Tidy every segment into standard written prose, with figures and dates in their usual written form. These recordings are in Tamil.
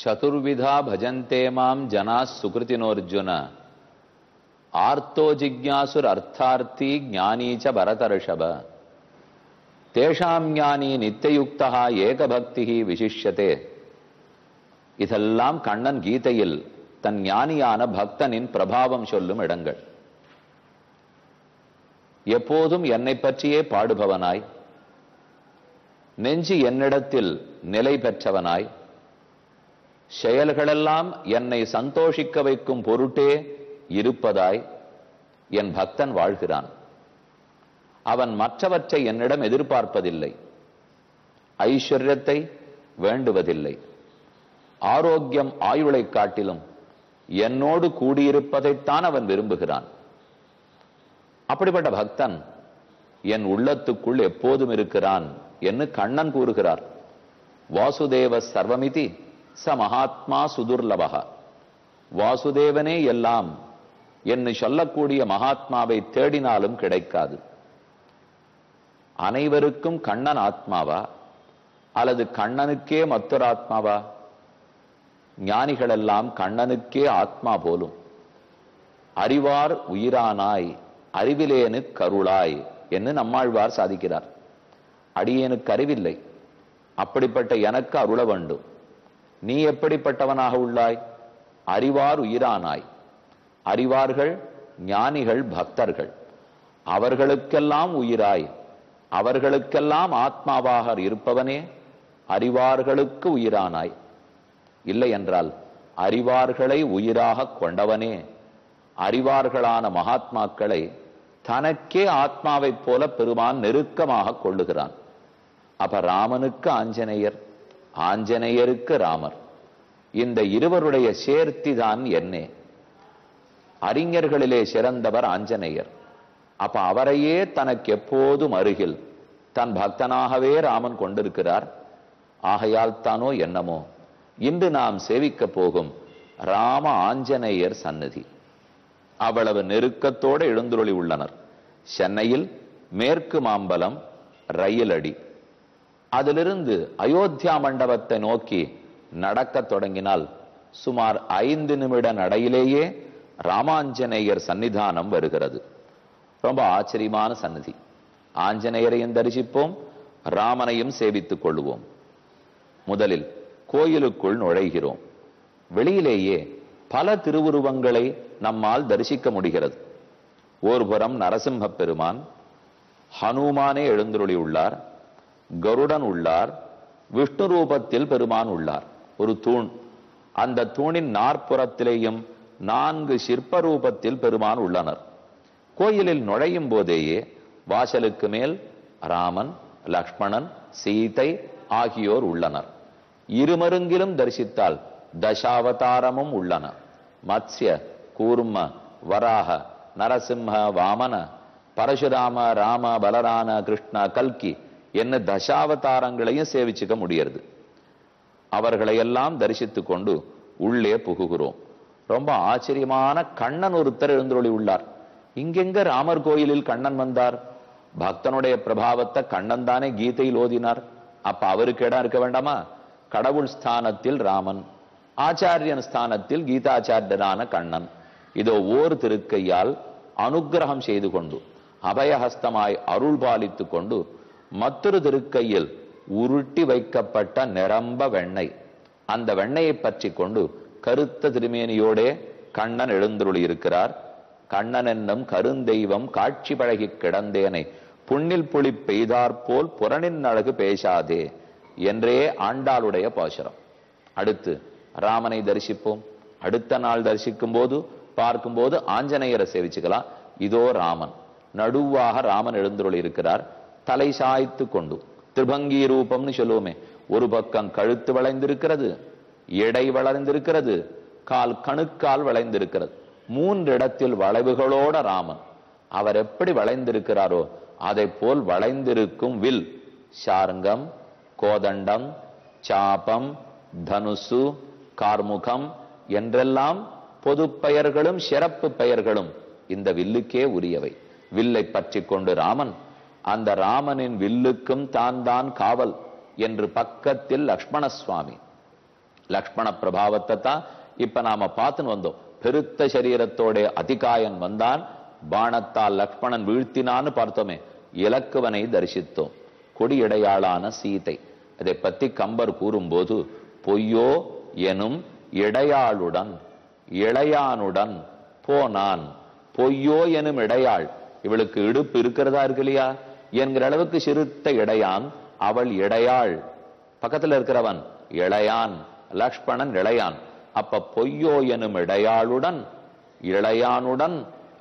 சதுர்விதா பஜந்தே மாம் ஜனா சுகிருதினோர்ஜுன ஆர்த்தோ ஜிக்ஞாசுர் அர்த்தார்த்தி ஞானீச்ச பரதர்ஷப தேஷாம் ஞானி நித்தியுக்தா ஏகபக்தி விசிஷ்யதே. இதெல்லாம் கண்ணன் கீதையில் தன் ஞானியான பக்தனின் பிரபாவம் சொல்லும் இடங்கள். எப்போதும் என்னை பற்றியே பாடுபவனாய், நெஞ்சு என்னிடத்தில் நிலை பெற்றவனாய், செயல்களெல்லாம் என்னை சந்தோஷிக்க வைக்கும் பொருட்டே இருப்பதாய் என் பக்தன் வாழ்கிறான். அவன் மற்றவற்றை என்னிடம் எதிர்பார்ப்பதில்லை, ஐஸ்வர்யத்தை வேண்டுவதில்லை, ஆரோக்கியம் ஆயுளை காட்டிலும் என்னோடு கூடியிருப்பதைத்தான் அவன் விரும்புகிறான். அப்படிப்பட்ட பக்தன் என் உள்ளத்துக்குள் எப்போதும் இருக்கிறான் என்று கண்ணன் கூறுகிறார். வாசுதேவ சர்வமிதி ச மகாத்மா சுதுர்லபக. வாசுதேவனே எல்லாம் என்று சொல்லக்கூடிய மகாத்மாவை தேடினாலும் கிடைக்காது. அனைவருக்கும் கண்ணன் ஆத்மாவா அல்லது கண்ணனுக்கே மற்றொரு ஆத்மாவா? ஞானிகளெல்லாம் கண்ணனுக்கே ஆத்மா போலும். அறிவார் உயிரானாய் அறிவிலேனு கருளாய் என்று நம்மாழ்வார் சாதிக்கிறார். அடியேனுக்கு அறிவில்லை, அப்படிப்பட்ட எனக்கு அருள வேண்டும். நீ எப்படிப்பட்டவனாக உள்ளாய்? அறிவார் உயிரானாய். அறிவார்கள் ஞானிகள் பக்தர்கள், அவர்களுக்கெல்லாம் உயிராய், அவர்களுக்கெல்லாம் ஆத்மாவாக இருப்பவனே அறிவார்களுக்கு உயிரானாய். இல்லை என்றால் அறிவார்களை உயிராக கொண்டவனே அறிவார்களான மகாத்மாக்களை தனக்கே ஆத்மாவைப் போல பெருமான் நெருக்கமாக கொள்ளுகிறான். அப்ப ராமனுக்கு ஆஞ்சநேயர், ஆஞ்சநேயருக்கு ராமர், இந்த இருவருடைய சேர்த்தி தான் என்னே. அறிஞர்களிலே சிறந்தவர் ஆஞ்சநேயர். அப்ப அவரையே தனக்கு எப்போதும் அருகில் தன் பக்தனாகவே ராமன் கொண்டிருக்கிறார். ஆகையால் தானோ என்னமோ இன்று நாம் சேவிக்க போகும் ராம ஆஞ்சநேயர் சந்நிதி அவ்வளவு நெருக்கத்தோடு எழுந்துருளி உள்ளனர். சென்னையில் மேற்கு மாம்பலம் ரயில் அடி, அதிலிருந்து அயோத்தியா மண்டபத்தை நோக்கி நடக்க தொடங்கினால் சுமார் 5 நிமிட நடையிலேயே ராமாஞ்சநேயர் சன்னிதானம் வருகிறது. ரொம்ப ஆச்சரியமான சந்நிதி. ஆஞ்சநேயரையும் தரிசிப்போம், ராமனையும் சேவித்துக் கொள்வோம். முதலில் கோயிலுக்குள் நுழைகிறோம். வெளியிலேயே பல திருவுருவங்களை நம்மால் தரிசிக்க முடிகிறது. ஒருபுறம் நரசிம்ம பெருமான், ஹனுமானே எழுந்துருளி உள்ளார், கருடன் உள்ளார், விஷ்ணு ரூபத்தில் பெருமான் உள்ளார். ஒரு தூண், அந்த தூணின் நாற்புறத்திலேயும் 4 சிற்ப ரூபத்தில் பெருமான் உள்ளனர். கோயிலில் நுழையும் போதேயே வாசலுக்கு மேல் ராமன், லக்ஷ்மணன், சீதை ஆகியோர் உள்ளனர். இருமருங்கிலும் தரிசித்தால் தசாவதாரமும் உள்ளன. மத்ஸ்ய, கூர்ம, வராக, நரசிம்ம, வாமன, பரசுராம, ராம, பலராம, கிருஷ்ண, கல்கி என்ன தசாவதாரங்களையும் சேவிச்சுக்க முடியாது. அவர்களையெல்லாம் தரிசித்து கொண்டு உள்ளே புகுகிறோம். ரொம்ப ஆச்சரியமான கண்ணன் ஒருத்தர் எழுந்தருளி உள்ளார். இங்கெங்க ராமர் கோயிலில் கண்ணன் வந்தார்? பக்தனுடைய பிரபாவத்தை கண்ணன் தானே கீதையில் ஓதினார். அப்ப அவருக்கு இடம் இருக்க வேண்டாமா? கடவுள் ஸ்தானத்தில் ராமன், ஆச்சாரியன் ஸ்தானத்தில் கீதாச்சாரியரான கண்ணன். இதோ ஓர் திருக்கையால் அனுக்கிரகம் செய்து கொண்டு அபயஹஸ்தமாய் அருள் பாலித்து கொண்டு மற்றொரு திருக்கையில் உருட்டி வைக்கப்பட்ட நிரம்ப வெண்ணெய், அந்த வெண்ணெயை பற்றி கொண்டு கருத்த திருமேனியோடே கண்ணன் எழுந்தருளி இருக்கிறார். கண்ணன் என்னும் கருந்தெய்வம் காட்சி பழகி கிடந்தேனை புண்ணில் புலி பெய்தாற்போல் புறனின் அழகு பேசாதே என்றே ஆண்டாளுடைய பாசுரம். அடுத்து ராமனை தரிசிப்போம். அடுத்த நாள் தரிசிக்கும் போது பார்க்கும்போது ஆஞ்சநேயரை சேவிச்சுக்கலாம். இதோ ராமன், நடுவாக ராமன் எழுந்தருளி இருக்கிறார். தலை சாய்த்து கொண்டு திரிபங்கி ரூபம்னு சொல்லுவோமே, ஒரு பக்கம் கழுத்து வளைந்திருக்கிறது, எடை வளைந்திருக்கிறது, கால் கணுக்கால் வளைந்திருக்கிறது. 3 இடத்தில் வளைவுகளோட ராமன். அவர் எப்படி வளைந்திருக்கிறாரோ அதை போல் வளைந்திருக்கும் வில், சார்ங்கம், கோதண்டம், சாபம், தனுசு, கார்முகம் என்றெல்லாம் பொது பெயர்களும் சிறப்பு பெயர்களும் இந்த வில்லுக்கே உரியவை. வில்லை பற்றி கொண்டு ராமன், அந்த ராமனின் வில்லுக்கும் தான் தான் காவல் என்று பக்கத்தில் லக்ஷ்மண சுவாமி, லக்ஷ்மண பிரபாவத்தை தான் இப்ப நாம பார்த்துன்னு வந்தோம். பெருத்த சரீரத்தோட அதிகாயன் வந்தான், பாணத்தால் லக்ஷ்மணன் வீழ்த்தினான்னு பார்த்தோமே. இலக்குவனை தரிசித்தோம், கொடியடையாளான சீதை. அதை பத்தி கம்பர் கூறும்போது, பொய்யோ எனும் இடையாளுடன் இளையானுடன் போனான். பொய்யோ எனும் இடையாள், இவளுக்கு இடுப்பு இருக்கிறதா இருக்கு இல்லையா என்கிற அளவுக்கு சிறுத்த இடையான், அவள் இடையாள். பக்கத்துல இருக்கிறவன் இளையான், லக்ஷ்மணன் இளையான். அப்ப பொய்யோ எனும் இடையாளுடன் இளையானுடன்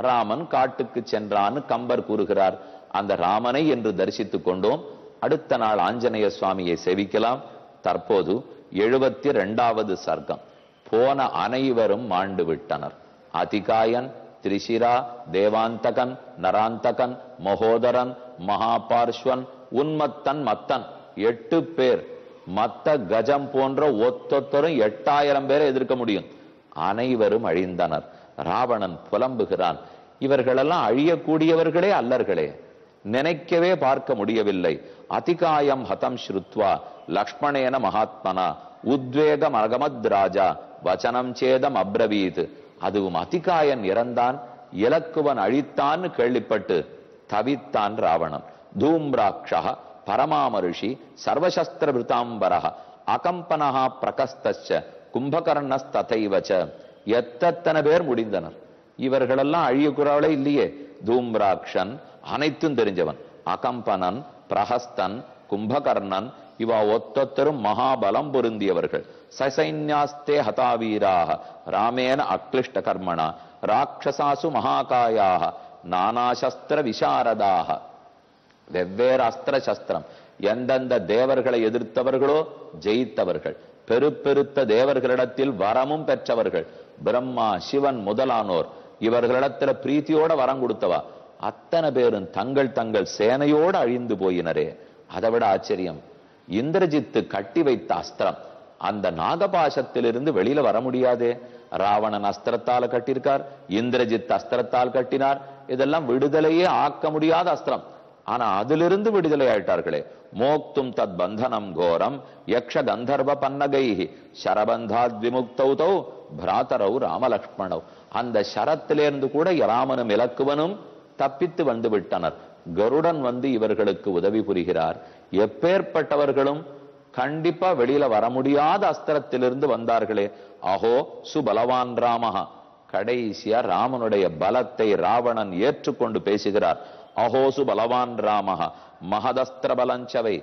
ராமன் காட்டுக்கு சென்றான்னு கம்பர் கூறுகிறார். அந்த ராமனை என்று தரிசித்துக் கொண்டோம். அடுத்த நாள் ஆஞ்சநேய சுவாமியை சேவிக்கலாம். தற்போது 72வது சர்க்கம். போன அனைவரும் மாண்டு விட்டனர். அதிகாயன், திரிசிரா, தேவாந்தகன், நராந்தகன், மகோதரன், மகாபார்ஸ்வன், உன்மத்தன், மத்தன், 8 பேர். மத்த கஜம் போன்ற ஒத்தொத்தரும் 8000 பேரை எதிர்க்க முடியும். அனைவரும் அழிந்தனர். ராவணன் புலம்புகிறான், இவர்களெல்லாம் அழியக்கூடியவர்களே அல்லர்களே, நினைக்கவே பார்க்க முடியவில்லை. அதிகாயம் ஹதம் ஸ்ருத்வா லக்ஷ்மணேன மகாத்மனா உத்வேகம் அகமத் ராஜா வச்சனம் சேதம் அப்ரவீத். அதுவும் அதிகாயன் இறந்தான், இலக்குவன் அழித்தான் கேள்விப்பட்டு தவித்தான் ராவணன். தூம்ராட்சா பரமாமருஷி சர்வசஸ்திர விருத்தாம்பரஹ அகம்பனஹா பிரகஸ்தச்ச கும்பகர்ணஸ்ததைவச்ச. எத்தனை பேர் முடிந்தனர். இவர்களெல்லாம் அழியக்குறாவளே இல்லையே. தூம்ராக்ஷன் அனைத்தும் தெரிஞ்சவன், அகம்பனன், பிரஹஸ்தன், கும்பகர்ணன், இவா ஒத்தொத்தரும் மகாபலம் பொருந்தியவர்கள். சசைன்யாஸ்தே ஹதாவீராக ராமேன அக்லிஷ்ட கர்மணா ராட்சசாசு மகாகாயாக நானாசஸ்திர விசாரதாக. வெவ்வேறு அஸ்திர சஸ்திரம், எந்தெந்த தேவர்களை எதிர்த்தவர்களோ ஜெயித்தவர்கள், பெருத்த தேவர்களிடத்தில் வரமும் பெற்றவர்கள், பிரம்மா, சிவன் முதலானோர். இவர்களிடத்துல பிரீத்தியோட வரம் கொடுத்தவா அத்தனை பேரும் தங்கள் தங்கள் சேனையோடு அழிந்து போயினரே. அதை விட ஆச்சரியம், இந்திரஜித்து கட்டி வைத்த அஸ்திரம் அந்த நாகபாசத்திலிருந்து வெளியில வர முடியாதே. ராவணன் அஸ்திரத்தால் கட்டியிருக்கார், இந்திரஜித் அஸ்திரத்தால் கட்டினார். இதெல்லாம் விடுதலையே ஆக்க முடியாத அஸ்திரம். ஆனா அதிலிருந்து விடுதலை ஆயிட்டார்களே. மோக்தும் தத் பந்தனம் கோரம் யக்ஷ கந்தர்வ பன்னகைஹி சரபந்தாத் விமுக்தௌதௌ பிராதரௌ ராமலக்ஷ்மணௌ. அந்த சரத்திலிருந்து கூட ராமனும் இலக்குவனும் தப்பித்து வந்து விட்டனர். கருடன் வந்து இவர்களுக்கு உதவி புரிகிறார். எப்பேற்பட்டவர்களும் கண்டிப்பா வெளியில வர முடியாத அஸ்திரத்திலிருந்து வந்தார்களே. அஹோ சுபலவான் ராமஹா. கடைசியா ராமனுடைய பலத்தை ராவணன் ஏற்றுக்கொண்டு பேசுகிறார். அஹோசு பலவான் ராமஹா மகதஸ்திர பலஞ்சவை.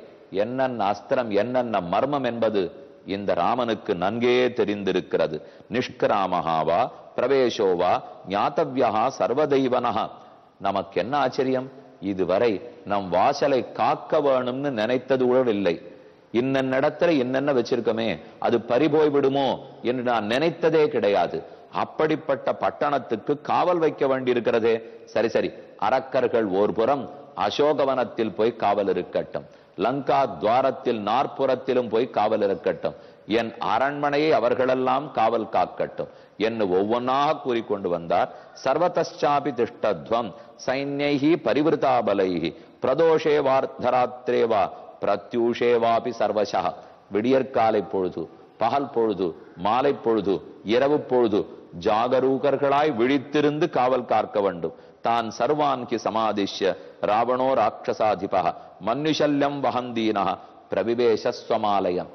என்னென்ன அஸ்திரம், என்னென்ன மர்மம் என்பது இந்த ராமனுக்கு நன்கே தெரிந்திருக்கிறது. நிஷ்கிராமஹாவா பிரவேசோவா ஞாத்தவ்யா சர்வதெய்வனஹா. நமக்கு என்ன ஆச்சரியம், இதுவரை நம் வாசலை காக்க வேணும்னு நினைத்தது கூட இல்லை. இன்னென்ன இடத்துல என்னென்ன வச்சிருக்கமே அது பறிபோய் விடுமோ என்று நான் நினைத்ததே கிடையாது. அப்படிப்பட்ட பட்டணத்துக்கு காவல் வைக்க வேண்டியிருக்கிறதே. சரி சரி, அரக்கர்கள் ஓர் புறம் அசோகவனத்தில் போய் காவல் இருக்கட்டும், லங்கா துவாரத்தில் நாற்புறத்திலும் போய் காவல் இருக்கட்டும், என் அரண்மனையை அவர்களெல்லாம் காவல் காக்கட்டும் என்று ஒவ்வொன்னாக கூறிக்கொண்டு வந்தார். சர்வதாபி திஷ்டத்வம் சைன்யைஹி பரிவிருதாபலைஹி பிரதோஷே வார்த்தராத்ரேவா பிரத்யூஷேவாபி சர்வசா. விடியற்காலை பொழுது, பகல் பொழுது, மாலை பொழுது, இரவு பொழுது ஜாகரூகர்களாய் விழித்திருந்து காவல் காக்க வேண்டும். தான் சர்வான்கி சமாதிஷ்ய ராவணோ ராட்சசாதிபா மன்னுஷல்யம் வகந்தீனா பிரவிவேசஸ்வமாலயம்.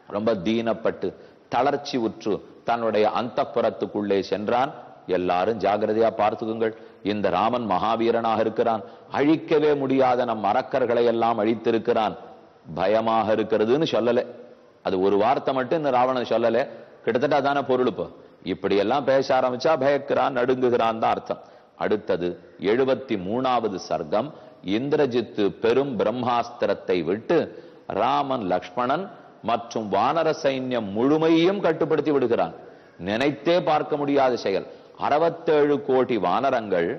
ரொம்ப தீனப்பட்டு தளர்ச்சி உற்று தன்னுடைய அந்தப்புறத்துக்குள்ளே சென்றான். எல்லாரும் ஜாகிரதையா பார்த்துக்குங்கள். இந்த ராமன் மகாவீரனாக இருக்கிறான், அழிக்கவே முடியாத நம் அரக்கர்களை எல்லாம் அழித்திருக்கிறான். பயமாக இருக்கிறதுன்னு சொல்லல, அது ஒரு வார்த்தை மட்டும் இந்த ராவணன் சொல்லல. கிட்டத்தட்ட அதான பொருள். இப்படி எல்லாம் பேச ஆரம்பிச்சா பயக்கிறான், நடுங்குகிறான் தான் அர்த்தம். அடுத்தது 73வது சர்க்கம். இந்திரஜித்து பெரும் பிரம்மாஸ்திரத்தை விட்டு ராமன், லக்ஷ்மணன் மற்றும் வானர சைன்யம் முழுமையும் கட்டுப்படுத்தி விடுகிறான். நினைத்தே பார்க்க முடியாத செயல். 67 கோடி வானரங்கள்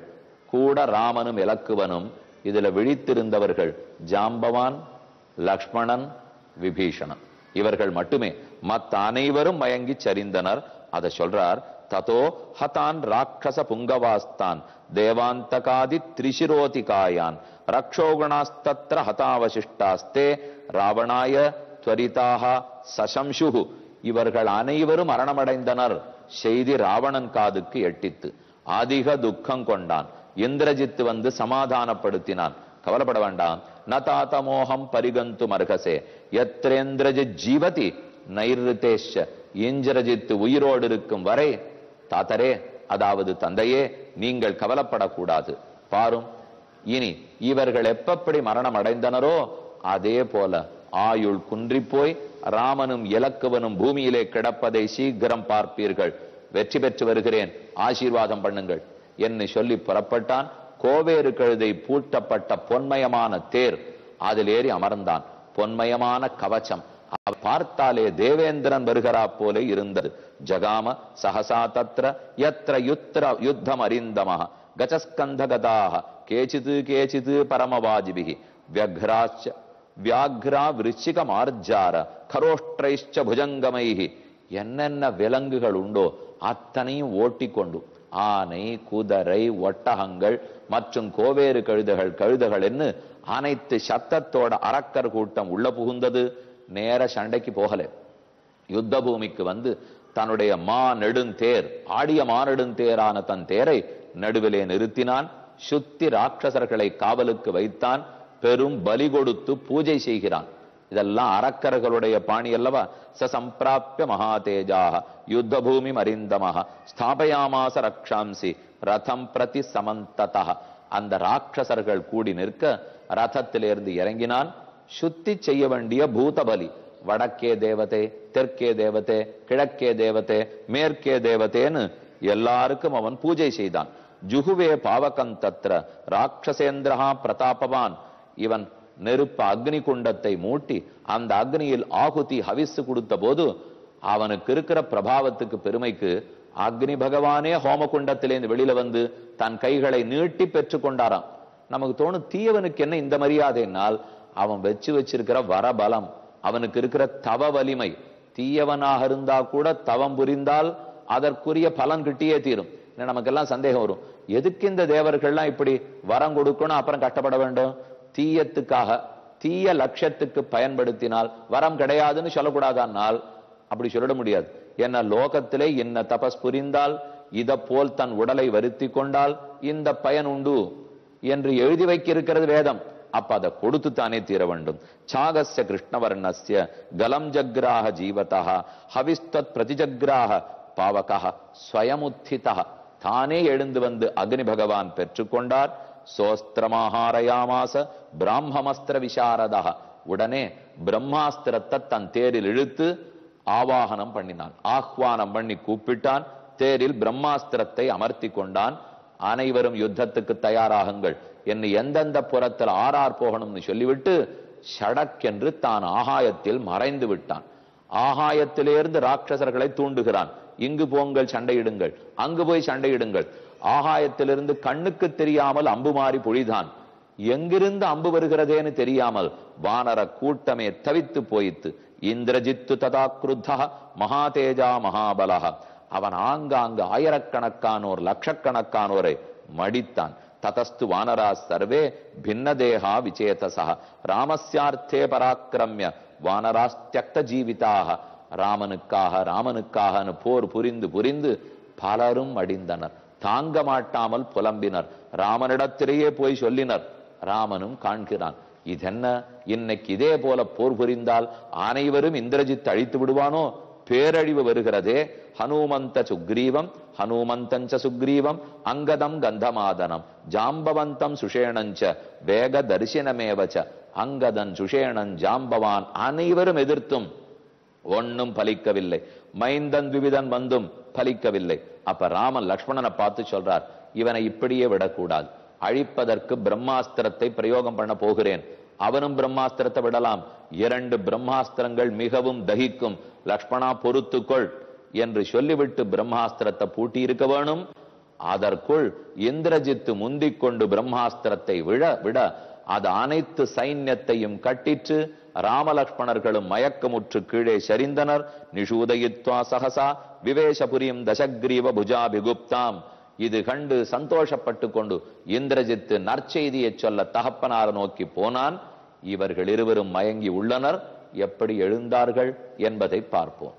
கூட ராமனும் இலக்குவனும் இதுல விழித்திருந்தவர்கள் ஜாம்பவான், லக்ஷ்மணன், விபீஷணன் இவர்கள் மட்டுமே. மற்ற அனைவரும் மயங்கி சரிந்தனர். அதை சொல்றார். ததோ ஹதான் ராட்சச புங்கவாஸ்தான் தேவாந்தகாதி திரிசிரோதிகாயான் ரக்ஷோகுணாஸ்தத்ர ஹதாவசிஷ்டாஸ்தே ராவணாய த்வரிதாக சசம்சுஹு. இவர்கள் அனைவரும் மரணமடைந்தனர் செய்தி ராவணன் காதுக்கு எட்டித்து. அதிக துக்கம் கொண்டான். இந்திரஜித்து வந்து சமாதானப்படுத்தினான். கவலைப்பட வேண்டாம். ந தாத மோகம் பரிகந்து மர்கசே எத்ரேந்திரஜித் ஜீவதி நைருதேஷ. இந்திரஜித்து உயிரோடு இருக்கும் வரை தாத்தரே, அதாவது தந்தையே, நீங்கள் கவலைப்படக்கூடாது. பாரும், இனி இவர்கள் எப்படி மரணம் அடைந்தனரோ அதே போல ஆயுள் குன்றிப்போய் ராமனும் இலக்குவனும் பூமியிலே கிடப்பதை சீக்கிரம் பார்ப்பீர்கள். வெற்றி பெற்று வருகிறேன், ஆசீர்வாதம் பண்ணுங்கள் என்று சொல்லி புறப்பட்டான். கோவேறு கழுதை பூட்டப்பட்ட பொன்மயமான தேர், அதில் ஏறி அமர்ந்தான். பொன்மயமான கவச்சம் பார்த்தாலே தேவேந்திரன் வருகிறா போல இருந்தது. ஜகாம சஹசா தத்ர யத்ர யுத்ர யுத்தம் அறிந்தமஹ கஜஸ்கந்த கதாக கேச்சிது கேச்சிது பரமவாஜிபிஹி வியக்ராச்ச வியாக்ரா விருச்சிக மார்ஜார கரோஷ்ட்ரைச்ச புஜங்கமைஹி. என்னென்ன விலங்குகள் உண்டோ அத்தனையும் ஓட்டிக்கொண்டு ஆனை, குதிரை, ஒட்டகங்கள் மற்றும் கோவேறு கழுதைகள் என்று அனைத்து சத்தத்தோட அரக்கர் கூட்டம் உள்ள புகுந்தது. நேர சண்டைக்கு போகல, யுத்த பூமிக்கு வந்து தன்னுடைய நெடுந்தேர், ஆடிய நெடுந்தேரான தன் தேரை நடுவிலே நிறுத்தினான். சுத்தி ராட்சசர்களை காவலுக்கு வைத்தான். பெரும் பலி கொடுத்து பூஜை செய்கிறான். இதெல்லாம் அரக்கர்களுடைய பாணி அல்லவா. சம்பிராப்ய மகாதேஜாக யுத்த பூமி அறிந்தமஹ ஸ்தாபயாமாச ரக்ஷாம்சி ரதம் பிரதி சமந்ததா. அந்த ராட்சசர்கள் கூடி நிற்க ரதத்திலிருந்து இறங்கினான். சுத்தி செய்ய வேண்டிய பூதபலி, வடக்கே தேவதை, தெற்கே தேவதை, கிழக்கே தேவதை, மேற்கே தேவதேன்னு எல்லாருக்கும் அவன் பூஜை செய்தான். ஜுகுவே பாவகம் தத்ர ராட்சசேந்திரஹா பிரதாபவான். இவன் நெருப்பு அக்னி குண்டத்தை மூட்டி அந்த அக்னியில் ஆகுதி ஹவிசு கொடுத்த போது அவனுக்கு இருக்கிற பிரபாவத்துக்கு பெருமைக்கு அக்னி பகவானே ஹோம குண்டத்திலேருந்து வெளியில வந்து தன் கைகளை நீட்டி பெற்று கொண்டாராம். நமக்கு தோணும், தீயவனுக்கு என்ன இந்த மரியாதைனால் அவன் வச்சிருக்கிற வரபலம், அவனுக்கு இருக்கிற தவ வலிமை. தீயவனாக இருந்தா கூட தவம் புரிந்தால் அதற்குரிய பலன் கிட்டியே தீரும். நமக்கெல்லாம் சந்தேகம் வரும், எதுக்கு இந்த தேவர்கள்லாம் இப்படி வரம் கொடுக்கணும் அப்புறம் கஷ்டப்பட வேண்டும்? தீயத்துக்காக தீய லட்சத்துக்கு பயன்படுத்தினால் வரம் கிடையாதுன்னு சொல்லக்கூடாதானால் அப்படி சொல்லிட முடியாது. என்ன லோகத்திலே என்ன தபஸ் புரிந்தால் இத போல் தன் உடலை வருத்தி கொண்டால் இந்த பயன் உண்டு என்று எழுதி வைக்க இருக்கிறது வேதம். அப்ப அதை கொடுத்து தானே தீர வேண்டும். சாகஸ்ய கிருஷ்ணவர்ணஸ்ய கலம் ஜக்ராஹ ஜீவதஹ ஹவிஸ்தத் பிரதிஜக்ராஹ பாவகஹ ஸ்வயமுத்திதஹ. தானே எழுந்து வந்து அக்னி பகவான் பெற்றுக்கொண்டார். சோஸ்திரமாஹாரயாமாச பிராமமஸ்திர விசாரதஹ. உடனே பிரம்மாஸ்திரத்தை தன் தேரில் இழுத்து ஆவாகனம் பண்ணினான், ஆஹ்வானம் பண்ணி கூப்பிட்டான். தேரில் பிரம்மாஸ்திரத்தை அமர்த்தி கொண்டான். அனைவரும் யுத்தத்துக்கு தயாராகுங்கள் என்று எந்தெந்த புறத்தில் ஆறார் போகணும்னு சொல்லிவிட்டு ஷடக்கென்று தான் ஆகாயத்தில் மறைந்து விட்டான். ஆகாயத்திலிருந்து ராட்சசர்களை தூண்டுகிறான். இங்கு போங்கள் சண்டையிடுங்கள், அங்கு போய் சண்டையிடுங்கள். ஆகாயத்திலிருந்து கண்ணுக்கு தெரியாமல் அம்பு மாறி பொழிதான். எங்கிருந்து அம்பு வருகிறதேன்னு தெரியாமல் வானர கூட்டமே தவித்து போயித்து. இந்திரஜித்து ததா குருத்தா மகாதேஜா மகாபலஹ. அவன் ஆங்காங்கு ஆயிரக்கணக்கானோர் லட்சக்கணக்கானோரை மடித்தான். ததஸ்து வானரா சர்வே பின்னதேகா விசேதசா ராமஸ்யார்த்தே பராக்கிரமிய வானராஸ்தியக்த ஜீவிதாக. ராமனுக்காக போர் புரிந்து பலரும் அடிந்தனர். தாங்க மாட்டாமல் புலம்பினர். ராமனிடத்திலேயே போய் சொல்லினர். ராமனும் காண்கிறான், இதென்ன இன்னைக்கு இதே போல போர் புரிந்தால் அனைவரும் இந்திரஜித் அழித்து விடுவானோ, பேரழிவு வருகிறதே. ஹனுமந்த சுக்ரீவம் ஹனுமந்தஞ்ச சுக்ரீவம் அங்கதம் கந்தமாதனம் ஜாம்பவந்தம் சுஷேணஞ்ச வேக தரிசனமேவச்ச. அங்கதன், சுஷேணன், ஜாம்பவான் அனைவரும் எதிர்த்தும் ஒன்னும் பலிக்கவில்லை. மைந்தன் விவிதன் வந்தும் பலிக்கவில்லை. அப்ப ராமன் லக்ஷ்மணனை பார்த்து சொல்றார், இவனை இப்படியே விடக்கூடாது, அழிப்பதற்கு பிரம்மாஸ்திரத்தை பிரயோகம் பண்ண போகிறேன். அவனும் பிரம்மாஸ்திரத்தை விடலாம். 2 பிரம்மாஸ்திரங்கள் மிகவும் தகிக்கும், லக்ஷ்மணா பொறுத்துக்கொள் என்று சொல்லிவிட்டு பிரம்மாஸ்திரத்தை பூட்டி இருக்க வேணும். அதற்குள் இந்திரஜித்து முந்திக் கொண்டு பிரம்மாஸ்திரத்தை விட அது அனைத்து சைன்யத்தையும் கட்டிற்று. ராமலக்ஷ்மணர்களும் மயக்கமுற்று கீழே சரிந்தனர். நிஷூதயித்வா சகசா விவேஷபுரியும் தசக்ரீவ புஜாபிகுப்தாம். இது கண்டு சந்தோஷப்பட்டு கொண்டு இந்திரஜித்து நற்செய்தியை சொல்ல தகப்பனார நோக்கி போனான். இவர்கள் இருவரும் மயங்கி உள்ளனர். எப்படி எழுந்தார்கள் என்பதை பார்ப்போம்.